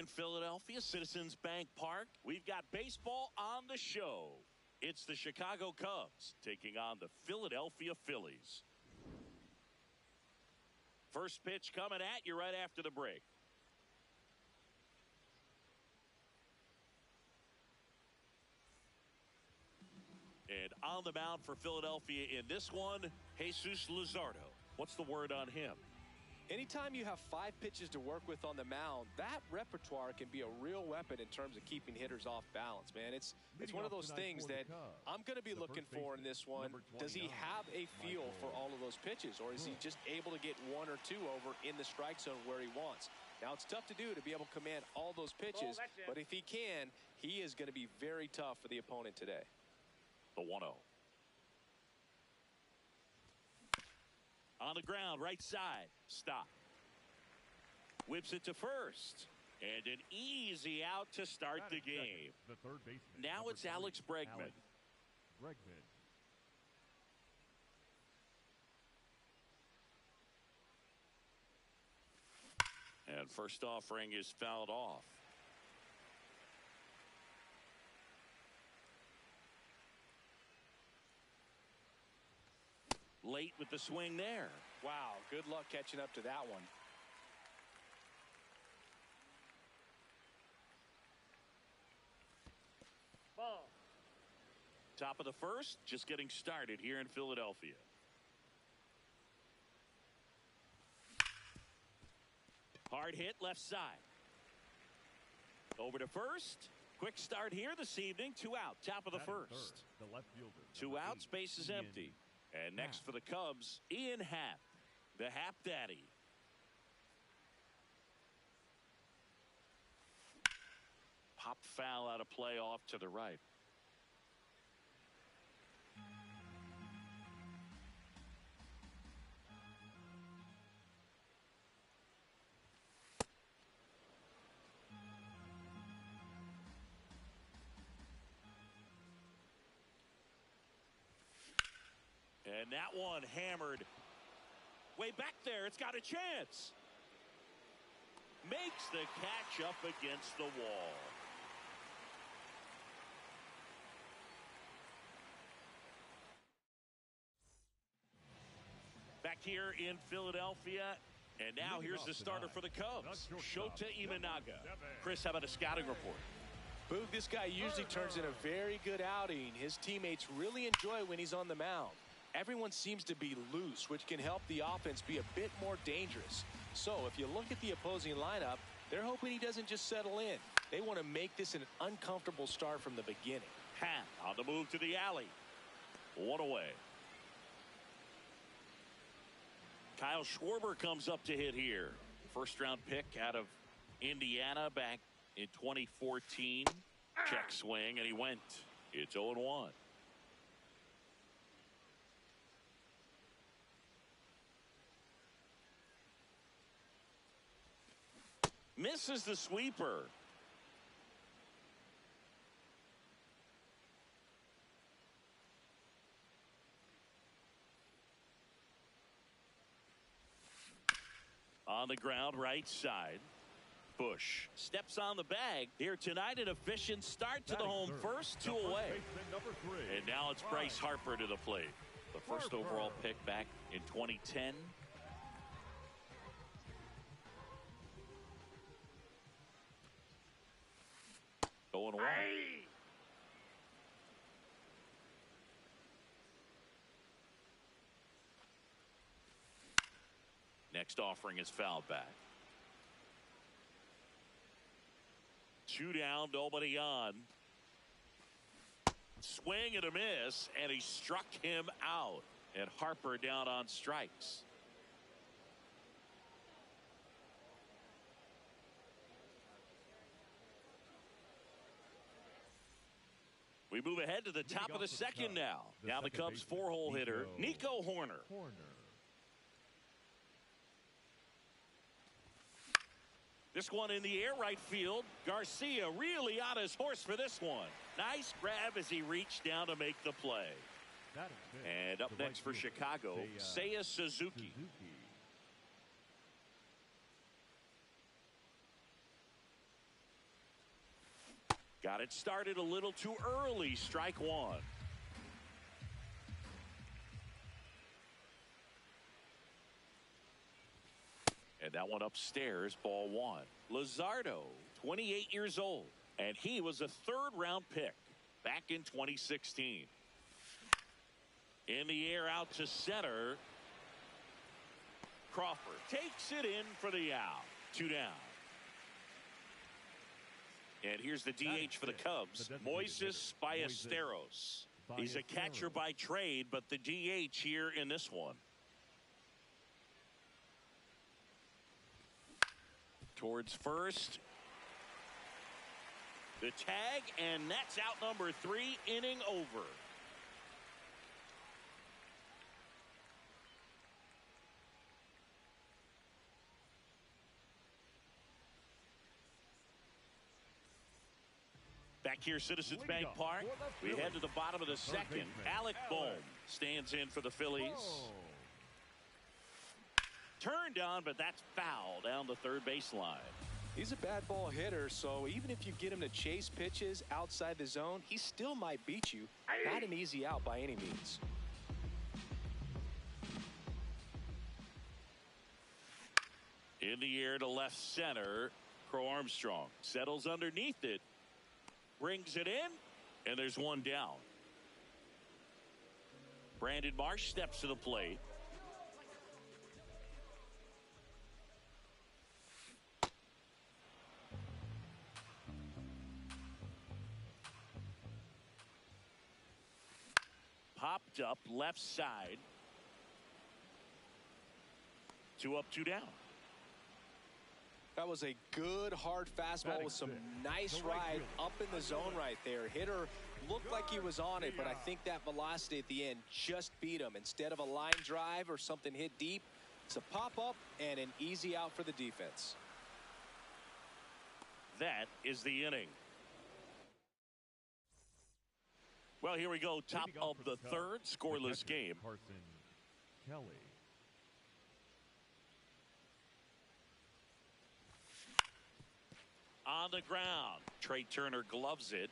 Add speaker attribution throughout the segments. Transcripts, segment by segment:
Speaker 1: in Philadelphia, Citizens Bank Park. We've got baseball on the show. It's the Chicago Cubs taking on the Philadelphia Phillies. First pitch coming at you right after the break. And on the mound for Philadelphia in this one, Jesus Luzardo. What's the word on him?
Speaker 2: Anytime you have 5 pitches to work with on the mound, that repertoire can be a real weapon in terms of keeping hitters off balance, man. It's one of those things that I'm going to be looking for in this one. Does he have a feel for all of those pitches, or is he just able to get 1 or 2 over in the strike zone where he wants? Now, it's tough to do to be able to command all those pitches, but if he can, he is going to be very tough for the opponent today.
Speaker 1: The 1-0. On the ground, right side. Stop. Whips it to first. And an easy out to start the game.
Speaker 3: The third baseman.
Speaker 1: Now it's Alex Bregman. And first offering is fouled off. Late with the swing there.
Speaker 2: Wow, good luck catching up to that one.
Speaker 1: Ball. Top of the first, just getting started here in Philadelphia. Hard hit left side. Over to first. Quick start here this evening. 2 out. Top of the first.
Speaker 3: The left fielder.
Speaker 1: 2 out. Space is empty. And next for the Cubs, Ian Happ, the Happ Daddy. Popped foul out of play off to the right. And that one hammered way back there. It's got a chance. Makes the catch up against the wall. Back here in Philadelphia. And now here's the starter for the Cubs, Shota Imanaga. Chris, how about a scouting report?
Speaker 2: Boog, this guy usually turns in a very good outing. His teammates really enjoy when he's on the mound. Everyone seems to be loose, which can help the offense be a bit more dangerous. So if you look at the opposing lineup, they're hoping he doesn't just settle in. They want to make this an uncomfortable start from the beginning.
Speaker 1: Happ on the move to the alley. 1 away. Kyle Schwarber comes up to hit here. First round pick out of Indiana back in 2014. Check swing, and he went. It's 0-1. Misses the sweeper. On the ground, right side. Bush steps on the bag here tonight. An efficient start to the home first. 2 away. And now it's Bryce Harper to the plate. The first overall pick back in 2010. Going away. Next offering is fouled back. 2 down, nobody on. Swing and a miss, and he struck him out. And Harper down on strikes. We move ahead to the top of the second now. Now the Cubs 4-hole hitter, Nico Hoerner. This one in the air, right field. Garcia really on his horse for this one. Nice grab as he reached down to make the play. And up next for Chicago, Seiya Suzuki. Got it started a little too early. Strike one. And that one upstairs, ball one. Luzardo, 28 years old, and he was a third-round pick back in 2016. In the air out to center. Crawford takes it in for the out. 2 down. And here's the DH for the Cubs, Moises Ballesteros. He's a catcher by trade, but the DH here in this one. Towards first. The tag, and that's out number 3, inning over. Back here, Citizens Bank Park. We head to the bottom of the second. Alec Bohm stands in for the Phillies. Turned on, but that's foul down the third baseline.
Speaker 2: He's a bad ball hitter, so even if you get him to chase pitches outside the zone, he still might beat you. Not an easy out by any means.
Speaker 1: In the air to left center. Crow Armstrong settles underneath it. Brings it in, and there's one down. Brandon Marsh steps to the plate. Popped up left side. 2 up, 2 down.
Speaker 2: That was a good hard fastball with some nice ride up in the zone right there. Hitter looked like he was on it, but I think that velocity at the end just beat him. Instead of a line drive or something hit deep, it's a pop-up and an easy out for the defense.
Speaker 1: That is the inning. Well, here we go. Top of the third, scoreless game.
Speaker 3: Carson Kelly.
Speaker 1: On the ground. Trey Turner gloves it.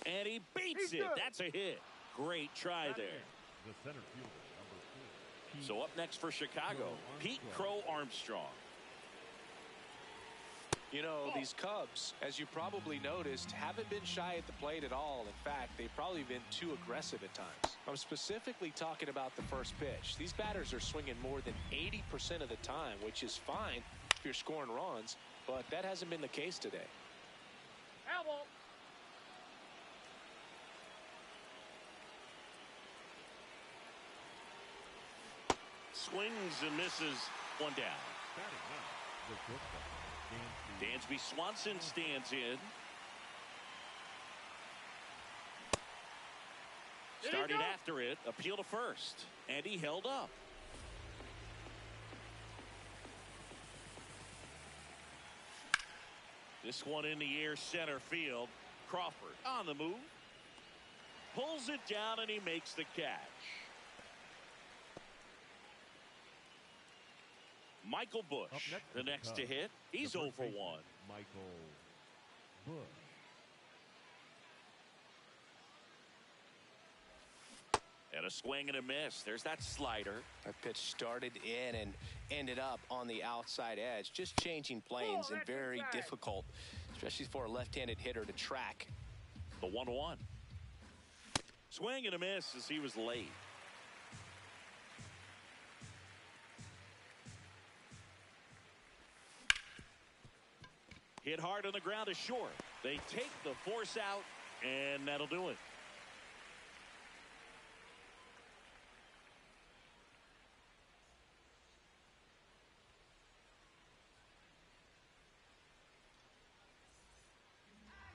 Speaker 1: And he beats it. That's a hit. Great try there.
Speaker 3: The center fielder, number 4.
Speaker 1: So up next for Chicago, Pete Crow Armstrong.
Speaker 2: You know, these Cubs, as you probably noticed, haven't been shy at the plate at all. In fact, they've probably been too aggressive at times. I'm specifically talking about the first pitch. These batters are swinging more than 80% of the time, which is fine if you're scoring runs, but that hasn't been the case today.
Speaker 1: Swings and misses. One down.
Speaker 3: The shortstop,
Speaker 1: Dansby Swanson stands in. Started after it. Appeal to first. And he held up. This one in the air center field. Crawford on the move. Pulls it down and he makes the catch. Michael Busch, the next to hit. He's 0 for 1.
Speaker 3: Michael Busch.
Speaker 1: And a swing and a miss. There's that slider.
Speaker 2: That pitch started in and ended up on the outside edge. Just changing planes and very difficult, especially for a left-handed hitter to track.
Speaker 1: The 1-1. Swing and a miss as he was late. Hit hard on the ground is short. They take the force out, and that'll do it.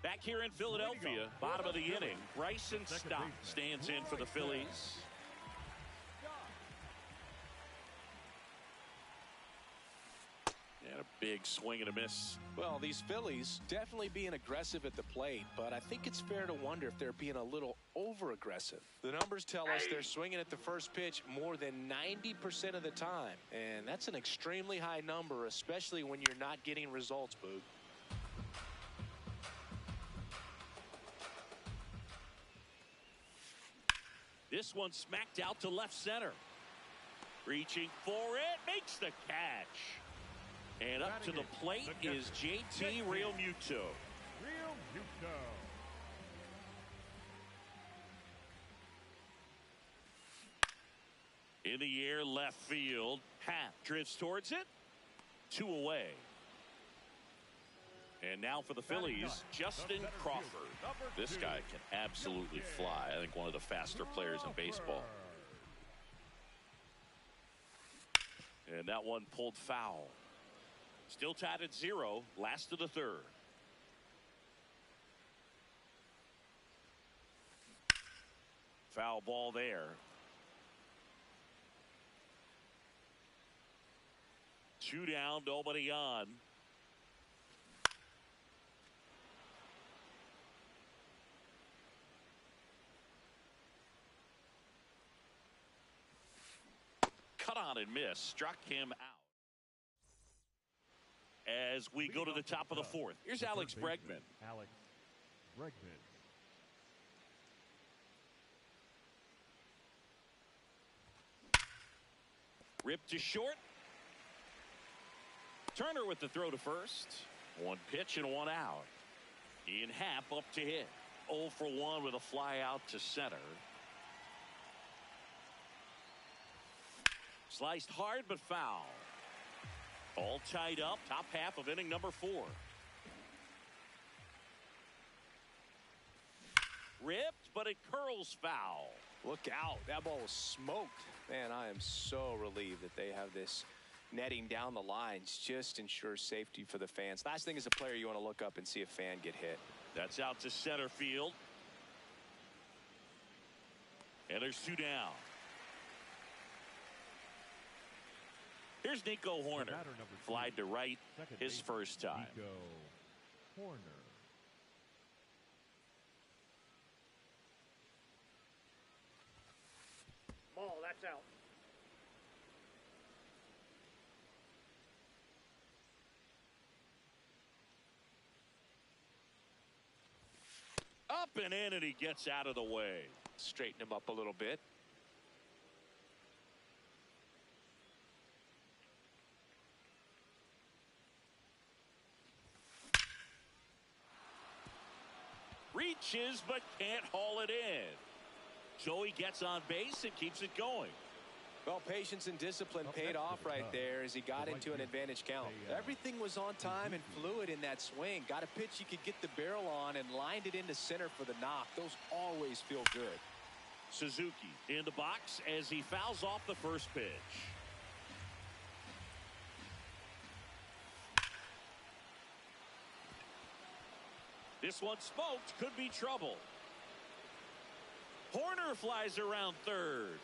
Speaker 1: Back here in Philadelphia, bottom of the inning, Bryson Stott stands in for the Phillies. And a big swing and a miss.
Speaker 2: Well, these Phillies definitely being aggressive at the plate, but I think it's fair to wonder if they're being a little over-aggressive. The numbers tell us they're swinging at the first pitch more than 90% of the time, and that's an extremely high number, especially when you're not getting results, Boog.
Speaker 1: This one smacked out to left center. Reaching for it, makes the catch. And up to the plate is JT Realmuto. In the air, left field. Happ drifts towards it. 2 away. And now for the Phillies, Justin Crawford. This guy can absolutely fly. I think one of the faster players in baseball. And that one pulled foul. Still tied at 0, last of the 3rd. Foul ball there. 2 down, nobody on. Cut on and miss. Struck him out. As we go to the top of the 4th. Here's Alex Bregman.
Speaker 3: Alex Bregman.
Speaker 1: Ripped to short. Turner with the throw to first. 1 pitch and 1 out. Ian Happ up to hit. 0 for 1 with a fly out to center. Sliced hard but foul. All tied up. Top half of inning number 4. Ripped, but it curls foul.
Speaker 2: Look out. That ball was smoked. Man, I am so relieved that they have this netting down the lines. Just ensures safety for the fans. Last thing as a player, you want to look up and see a fan get hit.
Speaker 1: That's out to center field. And there's 2 down. Here's Nico Hoerner. Flied to right his first time.
Speaker 3: Nico Hoerner.
Speaker 4: Ball, that's out.
Speaker 1: Up and in, and he gets out of the way.
Speaker 2: Straighten him up a little bit.
Speaker 1: Reaches but can't haul it in. So he gets on base and keeps it going.
Speaker 2: Well, patience and discipline paid off right there as he got into an advantage count. Everything was on time and fluid in that swing. Got a pitch he could get the barrel on and lined it into center for the knock. Those always feel good.
Speaker 1: Suzuki in the box as he fouls off the first pitch. This one smoked, could be trouble. Hoerner flies around third.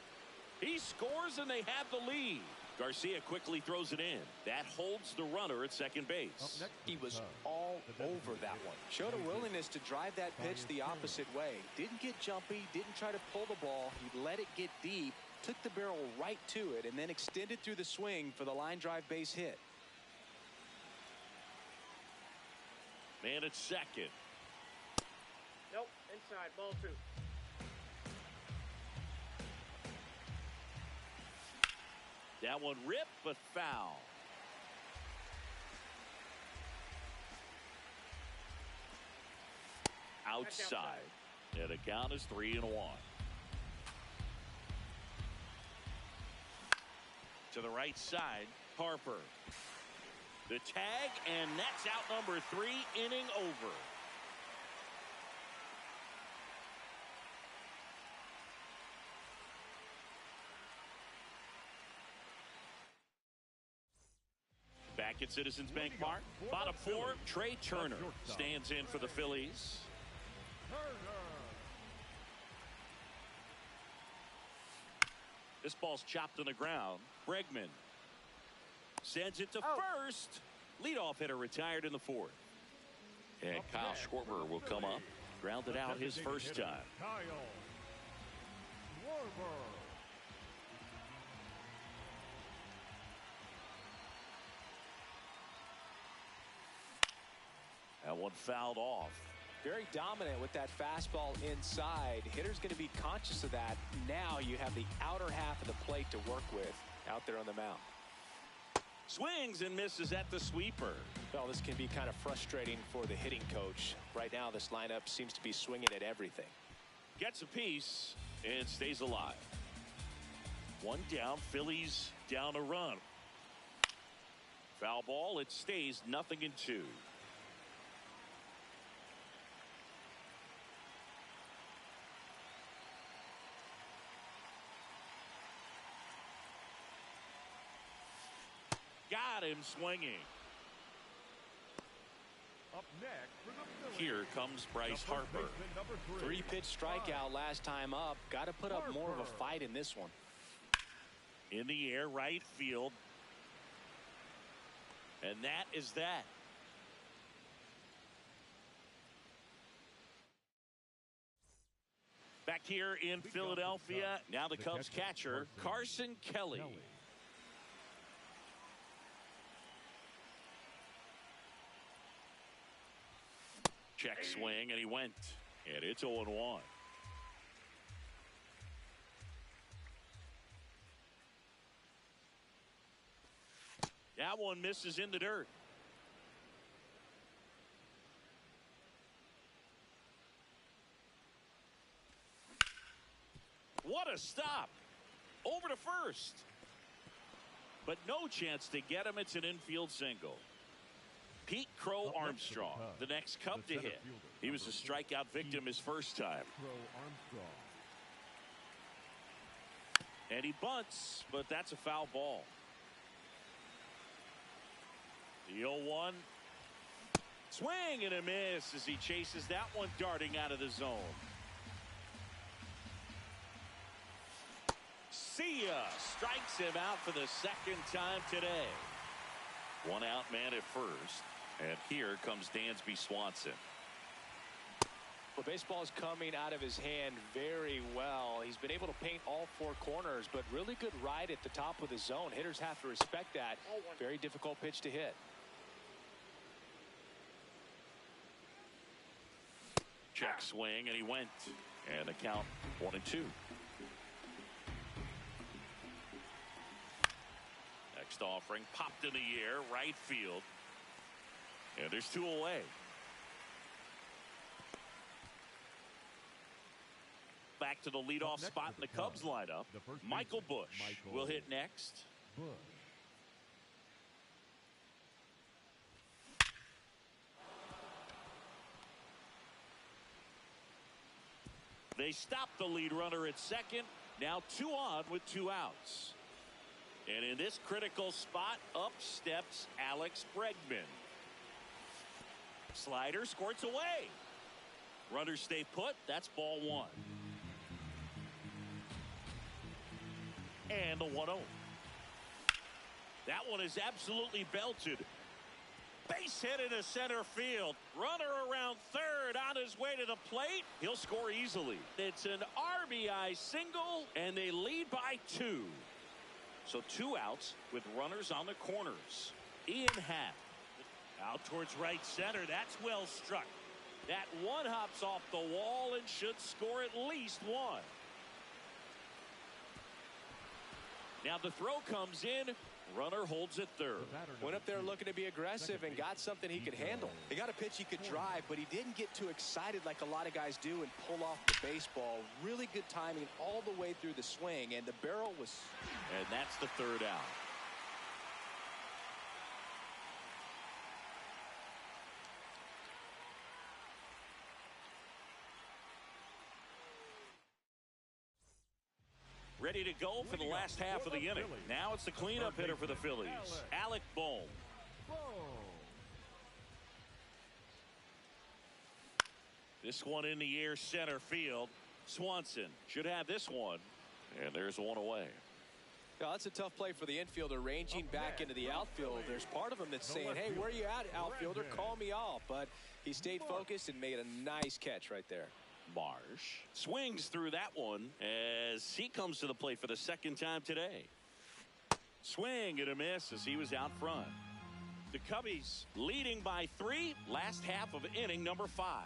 Speaker 1: He scores and they have the lead. Garcia quickly throws it in. That holds the runner at second base.
Speaker 2: He was all over that one. Showed a willingness to drive that pitch the opposite way. Didn't get jumpy, didn't try to pull the ball. He let it get deep, took the barrel right to it, and then extended through the swing for the line drive base hit.
Speaker 1: Man at second.
Speaker 4: Nope, inside, ball 2.
Speaker 1: That one ripped but foul. Outside. And the count is 3-1. To the right side, Harper. The tag, and that's out number 3, inning over. Back at Citizens Bank Park, bottom 4, Trey Turner stands in for the Phillies. This ball's chopped on the ground. Bregman sends it to first. Leadoff hitter retired in the 4th. And Kyle Schwarber will come up. Grounded out his first time.
Speaker 3: Kyle Schwarber.
Speaker 1: That one fouled off.
Speaker 2: Very dominant with that fastball inside. Hitter's going to be conscious of that. Now you have the outer half of the plate to work with out there on the mound.
Speaker 1: Swings and misses at the sweeper.
Speaker 2: Well, this can be kind of frustrating for the hitting coach. Right now, this lineup seems to be swinging at everything.
Speaker 1: Gets a piece and stays alive. One down, Phillies down a run. Foul ball, it stays 0-2. Got him swinging.
Speaker 3: Up next for the Phillies.
Speaker 1: Here comes Bryce Harper.
Speaker 2: 3-pitch strikeout last time up. Got to put up more of a fight in this one.
Speaker 1: In the air, right field. And that is that. Back here in Philadelphia, now the Cubs catcher, Carson Kelly. Check swing, and he went. And it's 0-1. That one misses in the dirt. What a stop. Over to first. But no chance to get him. It's an infield single. Pete Crow Armstrong, the next Cub to hit. He was a strikeout victim his first time. And he bunts, but that's a foul ball. The 0-1. Swing and a miss as he chases that one darting out of the zone. See ya. Strikes him out for the second time today. One out man at first. And here comes Dansby Swanson.
Speaker 2: Well, baseball is coming out of his hand very well. He's been able to paint all four corners, but really good ride at the top of the zone. Hitters have to respect that. Very difficult pitch to hit.
Speaker 1: Check swing, and he went. And the count 1-2. Next offering popped in the air, right field. And there's 2 away. Back to the leadoff spot in the Cubs lineup. Michael Busch will hit next. They stop the lead runner at second. Now 2 on with 2 outs. And in this critical spot, up steps Alex Bregman. Slider squirts away. Runners stay put. That's ball 1. And the 1-0. That one is absolutely belted. Base hit into center field. Runner around third on his way to the plate. He'll score easily. It's an RBI single, and they lead by 2. So 2 outs with runners on the corners. Ian Happ out towards right center. That's well struck. That one hops off the wall and should score at least 1. Now the throw comes in. Runner holds it third.
Speaker 2: Went up there looking to be aggressive and got something he could handle. He got a pitch he could drive, but he didn't get too excited like a lot of guys do and pull off the baseball. Really good timing all the way through the swing, and the barrel was...
Speaker 1: And that's the 3rd out. Ready to go for the last half of the inning. Now it's the cleanup hitter for the Phillies, Alec Bohm. This one in the air center field. Swanson should have this one. And there's 1 away.
Speaker 2: Well, that's a tough play for the infielder, ranging back into the outfield. There's part of him that's saying, hey, where are you at, outfielder? Call me off. But he stayed focused and made a nice catch right there.
Speaker 1: Marsh swings through that one as he comes to the plate for the second time today. Swing and a miss as he was out front. The Cubbies leading by 3, last half of inning number 5.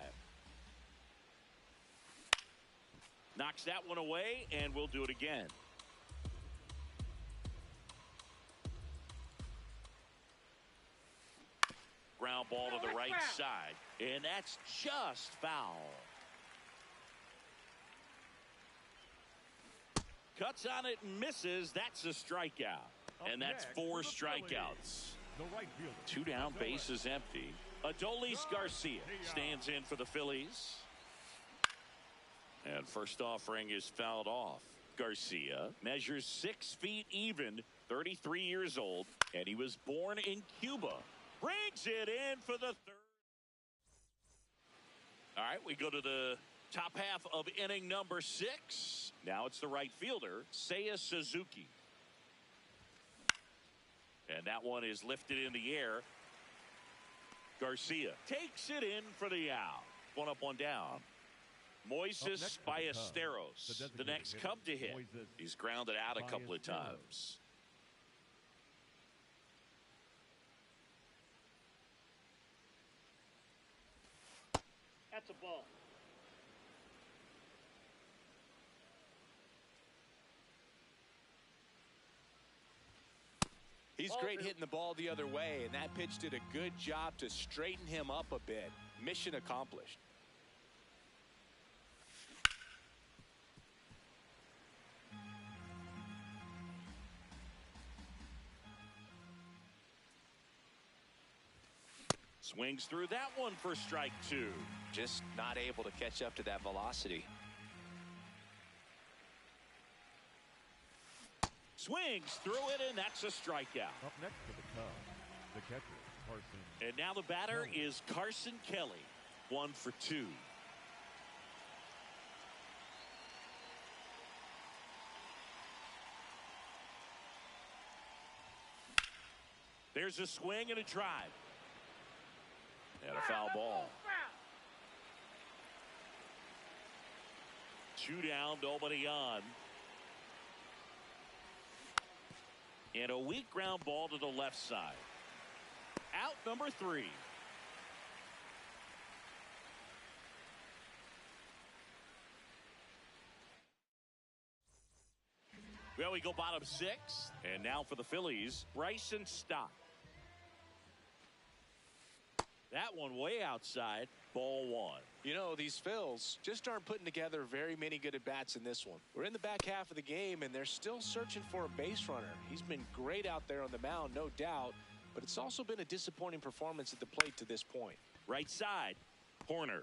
Speaker 1: Knocks that one away, and we'll do it again. Ground ball to the right side, and that's just foul. Cuts on it and misses. That's a strikeout. And that's 4 strikeouts. Two down, base is empty. Adolis Garcia stands in for the Phillies. And first offering is fouled off. Garcia measures 6 feet even, 33 years old, and he was born in Cuba. Brings it in for the third. All right, we go to the top half of inning number 6. Now it's the right fielder, Seiya Suzuki. And that one is lifted in the air. Garcia takes it in for the out. 1 up, 1 down. Moises Ballesteros, the next Cub to hit. He's grounded out a couple of times.
Speaker 4: That's a ball.
Speaker 2: He's great hitting the ball the other way, and that pitch did a good job to straighten him up a bit. Mission accomplished.
Speaker 1: Swings through that one for strike 2.
Speaker 2: Just not able to catch up to that velocity.
Speaker 1: Swings through it, and that's a strikeout.
Speaker 3: Up next for the Cubs, the catcher, Carson.
Speaker 1: And now the batter is Carson Kelly. 1 for 2. There's a swing and a drive. And a foul ball. 2 down, nobody on. And a weak ground ball to the left side. Out number 3. Well, we go bottom 6. And now for the Phillies, Bryson Stott. That one way outside, ball 1.
Speaker 2: You know, these Phils just aren't putting together very many good at-bats in this one. We're in the back half of the game, and they're still searching for a base runner. He's been great out there on the mound, no doubt, but it's also been a disappointing performance at the plate to this point.
Speaker 1: Right side, Horner.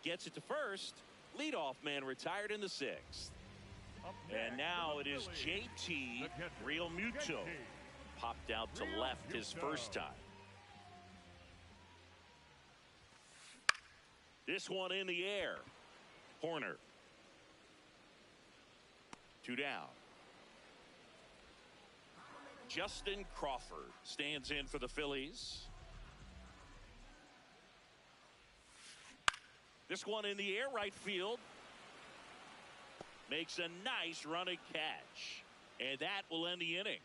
Speaker 1: Gets it to first. Leadoff man retired in the 6th. And now it is JT Realmuto. Popped out to left his first time. This one in the air. Horner. 2 down. Justin Crawford stands in for the Phillies. This one in the air, right field. Makes a nice running catch. And that will end the inning.